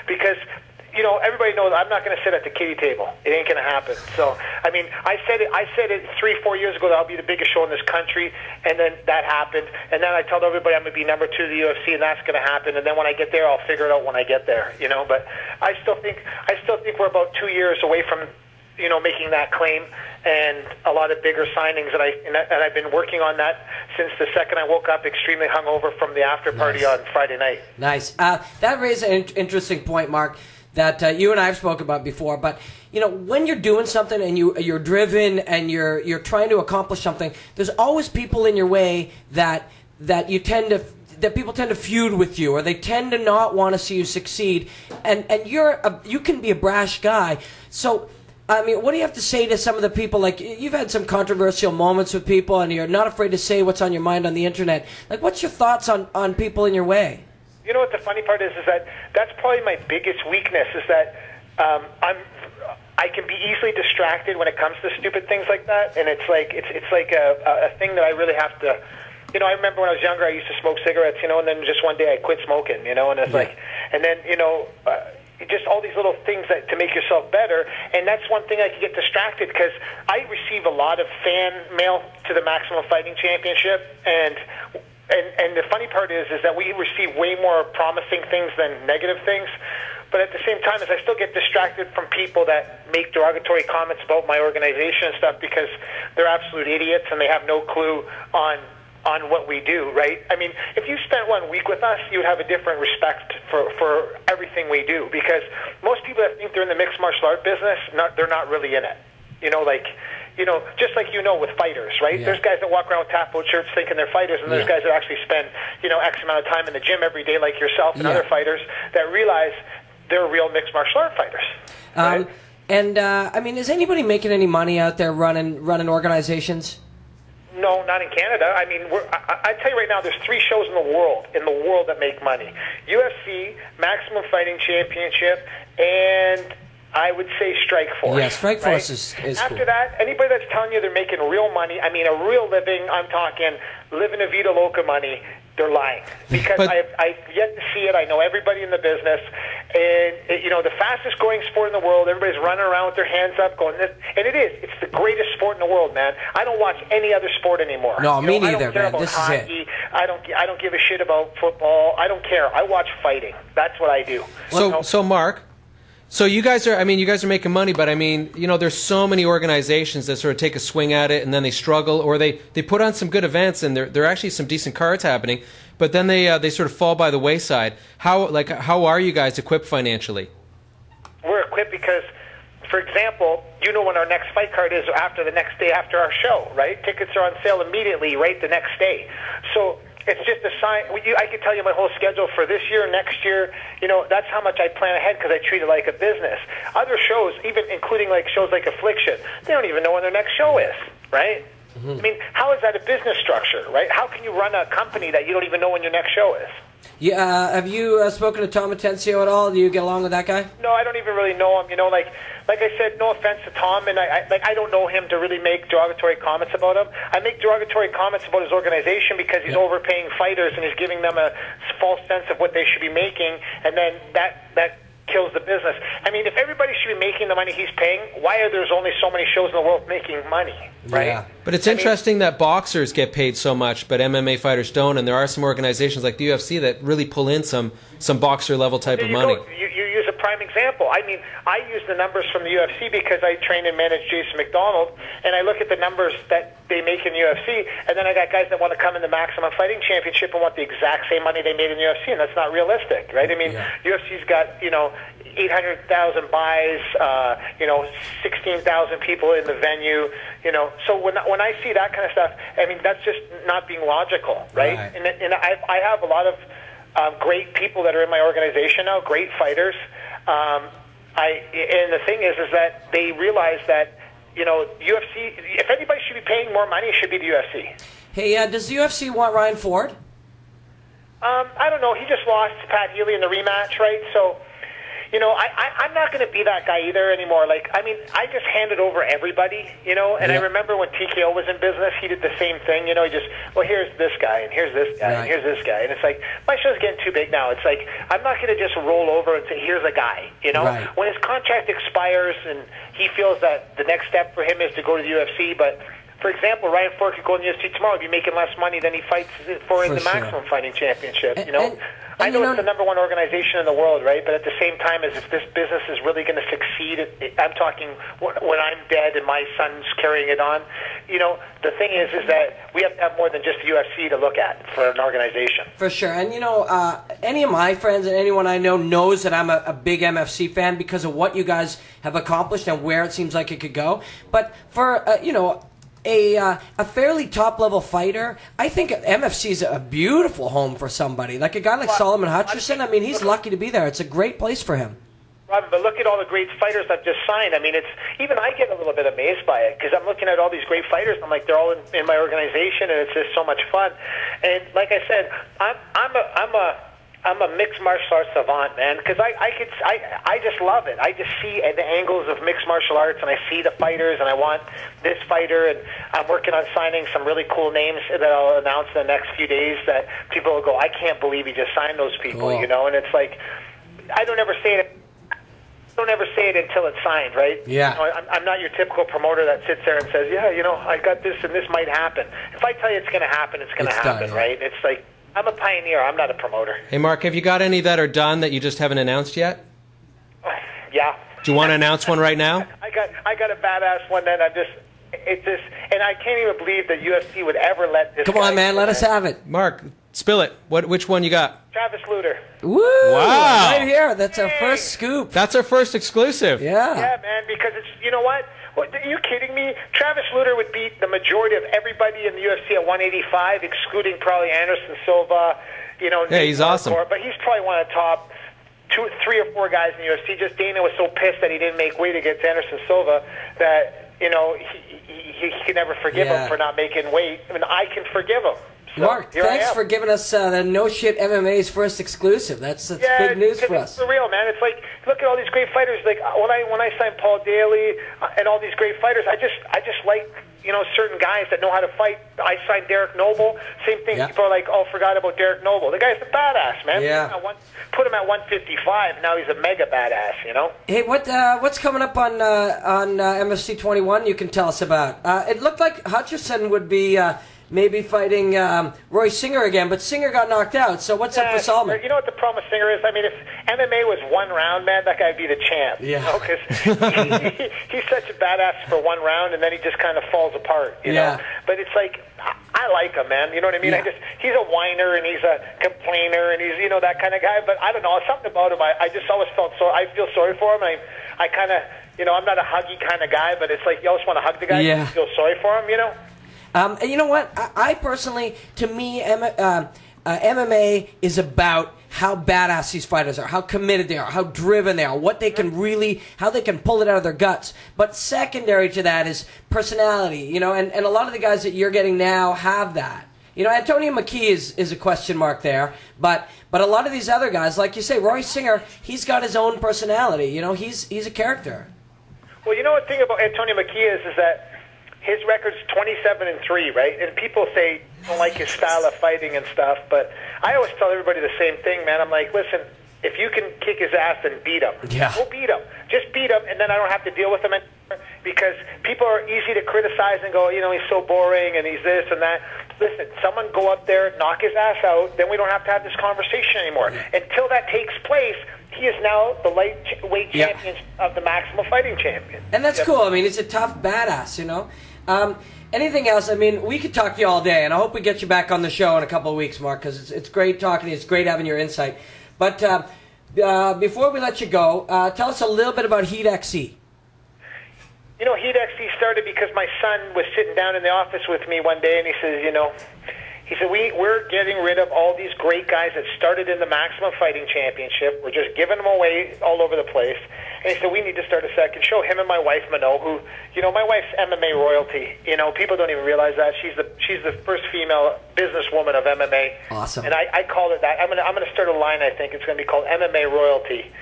because everybody knows I'm not going to sit at the kiddie table. It ain't going to happen. So, I mean, I said it 3-4 years ago that I'll be the biggest show in this country, and then that happened. And then I told everybody I'm going to be number 2 of the UFC, and that's going to happen. And then when I get there, I'll figure it out when I get there. But I still think we're about 2 years away from making that claim, and a lot of bigger signings. And I've been working on that since the second I woke up extremely hungover from the after party on Friday night. Nice. That raises an interesting point, Mark, that you and I have spoken about before. But when you're doing something and you're driven and you're trying to accomplish something, there's always people in your way that people tend to feud with you, or they tend to not want to see you succeed. And you can be a brash guy. So, I mean, what do you have to say to some of the people? Like, you've had some controversial moments with people, and you're not afraid to say what's on your mind on the internet. Like, what's your thoughts on people in your way? You know what the funny part is that that's probably my biggest weakness, is that I can be easily distracted when it comes to stupid things like that, and it's like a thing that I really have to. I remember when I was younger, I used to smoke cigarettes, and then just one day I quit smoking, and it's like, and then just all these little things that to make yourself better, and that's one thing I can get distracted, because I receive a lot of fan mail to the Maximum Fighting Championship, and the funny part is that we receive way more promising things than negative things. But at the same time, I still get distracted from people that make derogatory comments about my organization and stuff, because they're absolute idiots and they have no clue on what we do, right? I mean, if you spent 1 week with us, you would have a different respect for everything we do, because most people that think they're in the mixed martial art business, they're not really in it. Just like with fighters, right? Yeah. There's guys that walk around with tap-out shirts thinking they're fighters, and there's guys that actually spend, X amount of time in the gym every day, like yourself and other fighters, that realize they're real mixed martial art fighters. Right? I mean, is anybody making any money out there running organizations? No, not in Canada. I mean, I tell you right now, there's 3 shows in the world that make money: UFC, Maximum Fighting Championship, and I would say Strikeforce. Yeah, Strikeforce is After cool. that, anybody that's telling you they're making real money, I mean, a real living, I'm talking living a vida loca money, they're lying. Because I've yet to see it. I know everybody in the business. And, the fastest growing sport in the world, everybody's running around with their hands up going, and it is. It's the greatest sport in the world, man. I don't watch any other sport anymore. No, me neither, I don't care man. about This hockey. is it. I don't give a shit about football. I don't care. I watch fighting. That's what I do. So Mark, so you guys are making money, but I mean, there's so many organizations that sort of take a swing at it and then they struggle, or they put on some good events and there are actually some decent cards happening, but then they sort of fall by the wayside. How are you guys equipped financially? We're equipped because, for example, when our next fight card is after the next day after our show, right? Tickets are on sale immediately, right, the next day. So it's just a sign. I could tell you my whole schedule for this year, next year. That's how much I plan ahead, because I treat it like a business. Other shows, even including like shows like Affliction, they don't even know when their next show is, right? Mm-hmm. I mean, how is that a business structure, right? How can you run a company that you don't even know when your next show is? Yeah, have you spoken to Tom Atencio at all? Do you get along with that guy? No, I don't even really know him. Like I said, no offense to Tom, and I don't know him to really make derogatory comments about him. I make derogatory comments about his organization because he's overpaying fighters and he's giving them a false sense of what they should be making, and then that kills the business. I mean, if everybody should be making the money he's paying, why are there only so many shows in the world making money, right? Yeah. But it's interesting that boxers get paid so much, but MMA fighters don't, and there are some organizations like the UFC that really pull in some boxer-level type of money. You use a prime example. I mean, I use the numbers from the UFC because I train and manage Jason McDonald, and I look at the numbers that they make in the UFC, and then I got guys that want to come in the Maximum Fighting Championship and want the exact same money they made in the UFC, and that's not realistic, right? I mean, UFC's got, 800,000 buys, 16,000 people in the venue, So when I see that kind of stuff, I mean, that's just not being logical, right? And I have a lot of great people that are in my organization now, great fighters. And the thing is that they realize that, UFC, if anybody should be paying more money, it should be the UFC. Hey, does the UFC want Ryan Ford? I don't know. He just lost to Pat Healy in the rematch, right? So, I'm not going to be that guy either anymore. Like, I mean, I just handed over everybody, and I remember when TKO was in business, he did the same thing, he just, well, here's this guy, and here's this guy, and here's this guy, and it's like, my show's getting too big now. It's like, I'm not going to just roll over and say, here's a guy, Right. When his contract expires and he feels that the next step for him is to go to the UFC, but for example, Ryan Ford could go in the UFC tomorrow, be making less money than he fights for in the Maximum Fighting Championship, I know it's the number one organization in the world, right? But at the same time, as if this business is really going to succeed, I'm talking when I'm dead and my son's carrying it on. The thing is that we have to have more than just the UFC to look at for an organization. For sure. And, any of my friends and anyone I know knows that I'm a big MFC fan because of what you guys have accomplished and where it seems like it could go. But for, a fairly top-level fighter, I think MFC is a beautiful home for somebody. Like a guy like Solomon Hutcherson, I mean, he's lucky to be there. It's a great place for him. Robin, but look at all the great fighters I've just signed. I mean, even I get a little bit amazed by it because I'm looking at all these great fighters. I'm like, they're all in my organization, and it's just so much fun. And like I said, I'm a mixed martial arts savant, man, because I just love it. I just see the angles of mixed martial arts, and I see the fighters, and I want this fighter, and I'm working on signing some really cool names that I'll announce in the next few days that people will go, I can't believe he just signed those people, cool. And it's like, I don't ever say it until it's signed, right? Yeah. I'm not your typical promoter that sits there and says, yeah, I got this, and this might happen. If I tell you it's going to happen, it's going to happen, right? It's like, I'm a pioneer. I'm not a promoter. Hey, Mark, have you got any that are done that you just haven't announced yet? Yeah. Do you want to announce one right now? I got a badass one that and I can't even believe that UFC would ever let this. Come on, man, let us have it. Mark, spill it. Which one you got? Travis Lutter. Woo! Wow. Right here. That's our first scoop. That's our first exclusive. Yeah. Yeah, man, because it's, you know what? Are you kidding me? Travis Lutter would beat the majority of everybody in the UFC at 185, excluding probably Anderson Silva. Yeah, he's awesome. But he's probably one of the top 2, 3, or 4 guys in the UFC. Just Dana was so pissed that he didn't make weight against Anderson Silva that he can never forgive him for not making weight. I mean, I can forgive him. So Mark, thanks for giving us the No Shit MMA's first exclusive. That's big news for us. It's for real, man. It's like, look at all these great fighters. Like when I signed Paul Daly and all these great fighters, I just like certain guys that know how to fight. I signed Derek Noble. Same thing. Yeah. People are like, oh, forgot about Derek Noble. The guy's a badass, man. Yeah. Put him at 155. Now he's a mega badass. Hey, what's coming up on MFC 21? You can tell us about. It looked like Hutcherson would be. Maybe fighting Roy Singer again, but Singer got knocked out. So what's up for Solomon? You know what the problem with Singer is? I mean, if MMA was one round, man, that guy would be the champ. Yeah. Because he's such a badass for one round, and then he just kind of falls apart. You know? But it's like, I like him, man. You know what I mean? Yeah. He's a whiner, and he's a complainer, and he's that kind of guy. But I don't know, something about him. I just always felt I feel sorry for him. I kind of, I'm not a huggy kind of guy, but it's like you always want to hug the guy. Yeah. You feel sorry for him, And you know what? I personally, to me, MMA is about how badass these fighters are, how committed they are, how driven they are, what they can how they can pull it out of their guts. But secondary to that is personality, and a lot of the guys that you're getting now have that. Antonio McKee is a question mark there, but a lot of these other guys, like you say, Roy Singer, he's got his own personality. He's a character. Well, the thing about Antonio McKee is that his record's 27-3, right? And people say don't like his style of fighting and stuff, but I always tell everybody the same thing, man. I'm like, listen, if you can kick his ass and beat him, go beat him. Just beat him, and then I don't have to deal with him anymore because people are easy to criticize and go, he's so boring and he's this and that. Listen, someone go up there, knock his ass out, then we don't have to have this conversation anymore. Until that takes place, he is now the lightweight champion of the Maximum Fighting Champion. And that's cool. I mean, he's a tough badass, Anything else? I mean, we could talk to you all day, and I hope we get you back on the show in a couple of weeks, Mark, because it's great talking to you. It's great having your insight. But before we let you go, tell us a little bit about Heat XC. Heat XC started because my son was sitting down in the office with me one day, and he says, we're getting rid of all these great guys that started in the Maximum Fighting Championship. We're just giving them away all over the place. And he said, we need to start a second show. Him and my wife, Minot, who, my wife's MMA royalty. People don't even realize that. She's the first female businesswoman of MMA. Awesome. And I call it that. I'm gonna start a line, I think. It's going to be called MMA royalty.